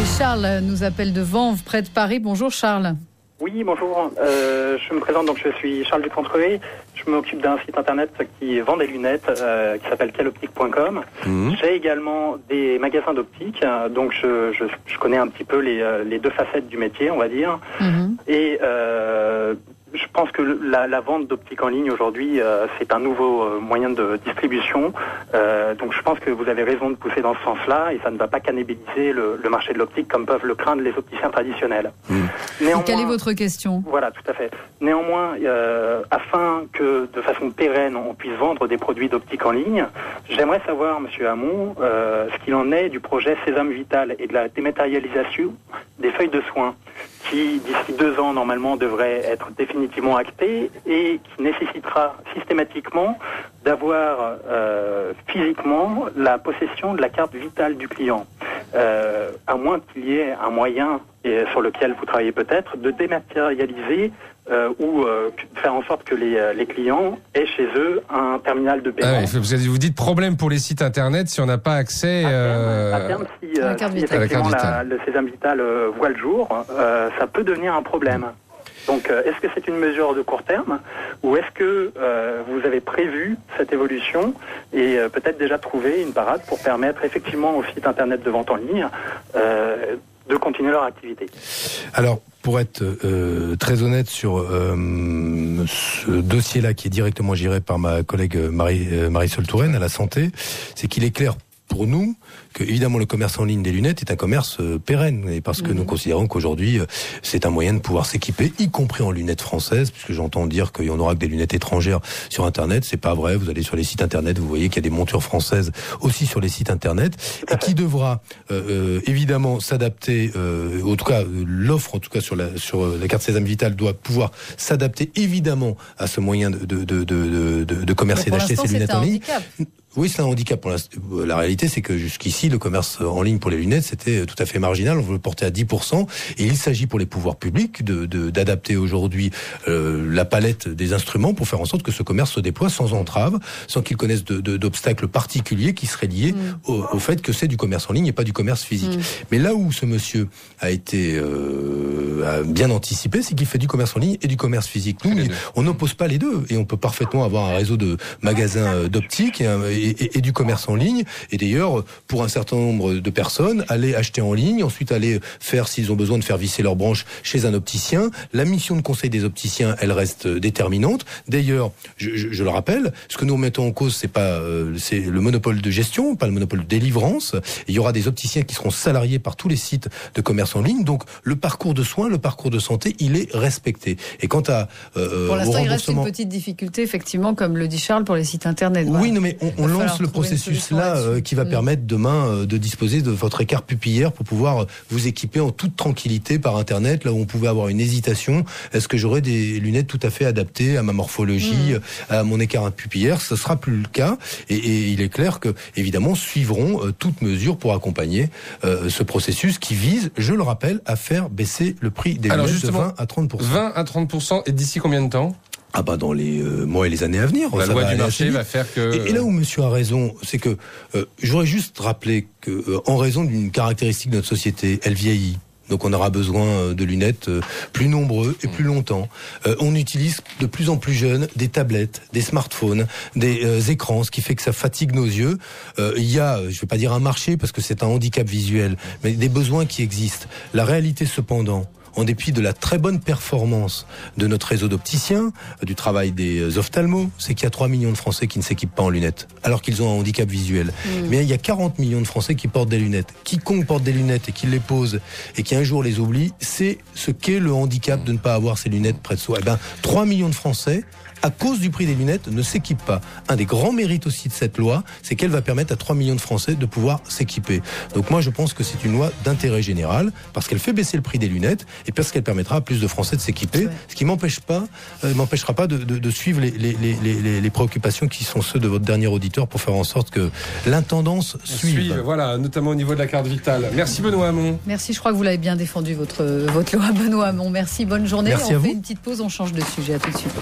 Et Charles nous appelle de Vanves, près de Paris. Bonjour Charles. Oui, bonjour. Je me présente, donc je suis Charles Dupontreuil. Je m'occupe d'un site internet qui vend des lunettes qui s'appelle queloptique.com. J'ai également des magasins d'optique, donc je connais un petit peu les deux facettes du métier, on va dire. Et je pense que la vente d'optique en ligne aujourd'hui, c'est un nouveau moyen de distribution. Donc je pense que vous avez raison de pousser dans ce sens-là et ça ne va pas cannibaliser le marché de l'optique comme peuvent le craindre les opticiens traditionnels. Néanmoins, quelle est votre question ? Voilà, tout à fait. Néanmoins, afin que de façon pérenne on puisse vendre des produits d'optique en ligne, j'aimerais savoir, Monsieur Hamon, ce qu'il en est du projet Sésame Vital et de la dématérialisation des feuilles de soins, qui d'ici 2 ans normalement devrait être définitivement acté et qui nécessitera systématiquement d'avoir physiquement la possession de la carte vitale du client, à moins qu'il y ait un moyen sur lequel vous travaillez peut-être de dématérialiser ou faire en sorte que les clients aient chez eux un terminal de paiement. Vous dites problème pour les sites internet si on n'a pas accès à terme, si effectivement le Sésame Vital voit le jour, ça peut devenir un problème. Donc, est-ce que c'est une mesure de court terme ou est-ce que vous avez prévu cette évolution et peut-être déjà trouvé une parade pour permettre effectivement aux sites internet de vente en ligne de continuer leur activité? Alors, pour être très honnête sur ce dossier-là qui est directement géré par ma collègue Marisol Touraine à la santé, c'est qu'il est clair pour nous que évidemment le commerce en ligne des lunettes est un commerce pérenne, et parce que nous considérons qu'aujourd'hui c'est un moyen de pouvoir s'équiper, y compris en lunettes françaises, puisque j'entends dire qu'il y en aura que des lunettes étrangères sur internet. C'est pas vrai, vous allez sur les sites internet, vous voyez qu'il y a des montures françaises aussi sur les sites internet, et qui devra évidemment s'adapter, en tout cas l'offre en tout cas sur la carte Sésame Vital doit pouvoir s'adapter évidemment à ce moyen de commercer et d'acheter ces lunettes en ligne. Oui, c'est un handicap. La réalité, c'est que jusqu'ici, le commerce en ligne pour les lunettes, c'était tout à fait marginal. On veut le porter à 10%. Et il s'agit pour les pouvoirs publics d'adapter aujourd'hui la palette des instruments pour faire en sorte que ce commerce se déploie sans entrave, sans qu'ils connaissent d'obstacles particuliers qui seraient liés au fait que c'est du commerce en ligne et pas du commerce physique. Mais là où ce monsieur a été a bien anticipé, c'est qu'il fait du commerce en ligne et du commerce physique. Nous, on n'oppose pas les deux. Et on peut parfaitement avoir un réseau de magasins d'optique et du commerce en ligne, et d'ailleurs pour un certain nombre de personnes aller acheter en ligne, ensuite aller faire, s'ils ont besoin de faire visser leur branche chez un opticien. La mission de conseil des opticiens, elle reste déterminante. D'ailleurs, je le rappelle, ce que nous mettons en cause, c'est le monopole de gestion, pas le monopole de délivrance. Il y aura des opticiens qui seront salariés par tous les sites de commerce en ligne, donc le parcours de soins, le parcours de santé, il est respecté. Et quant à pour l'instant, il reste une petite difficulté, effectivement, comme le dit Charles, pour les sites internet. Oui, non, mais on lance le processus là qui va permettre demain de disposer de votre écart pupillaire pour pouvoir vous équiper en toute tranquillité par internet, là où on pouvait avoir une hésitation. Est-ce que j'aurai des lunettes tout à fait adaptées à ma morphologie, à mon écart pupillaire? Ce sera plus le cas, et il est clair que évidemment suivront toutes mesures pour accompagner ce processus qui vise, je le rappelle, à faire baisser le prix des lunettes de 20 à 30%. 20 à 30%, et d'ici combien de temps ? Dans les mois et les années à venir. La loi du marché va faire que... Et là où monsieur a raison, c'est que j'aurais juste rappelé que en raison d'une caractéristique de notre société, elle vieillit. Donc on aura besoin de lunettes plus nombreux et plus longtemps. On utilise de plus en plus jeunes des tablettes, des smartphones, des écrans, ce qui fait que ça fatigue nos yeux. Il y a, je vais pas dire un marché parce que c'est un handicap visuel, mais des besoins qui existent. La réalité cependant, en dépit de la très bonne performance de notre réseau d'opticiens, du travail des ophtalmos, c'est qu'il y a 3 millions de Français qui ne s'équipent pas en lunettes, alors qu'ils ont un handicap visuel. Mais il y a 40 millions de Français qui portent des lunettes. Quiconque porte des lunettes et qui les pose et qui un jour les oublie, c'est ce qu'est le handicap de ne pas avoir ces lunettes près de soi. 3 millions de Français, à cause du prix des lunettes, ne s'équipent pas. Un des grands mérites aussi de cette loi, c'est qu'elle va permettre à 3 millions de Français de pouvoir s'équiper. Donc moi, je pense que c'est une loi d'intérêt général, parce qu'elle fait baisser le prix des lunettes, et parce qu'elle permettra à plus de Français de s'équiper, ce qui m'empêchera pas de suivre les préoccupations qui sont ceux de votre dernier auditeur pour faire en sorte que l'intendance suive. Voilà, notamment au niveau de la carte vitale. Merci Benoît Hamon. Merci, je crois que vous l'avez bien défendu, votre loi, Benoît Hamon. Merci, bonne journée. Merci on fait une petite pause, on change de sujet. À tout de suite.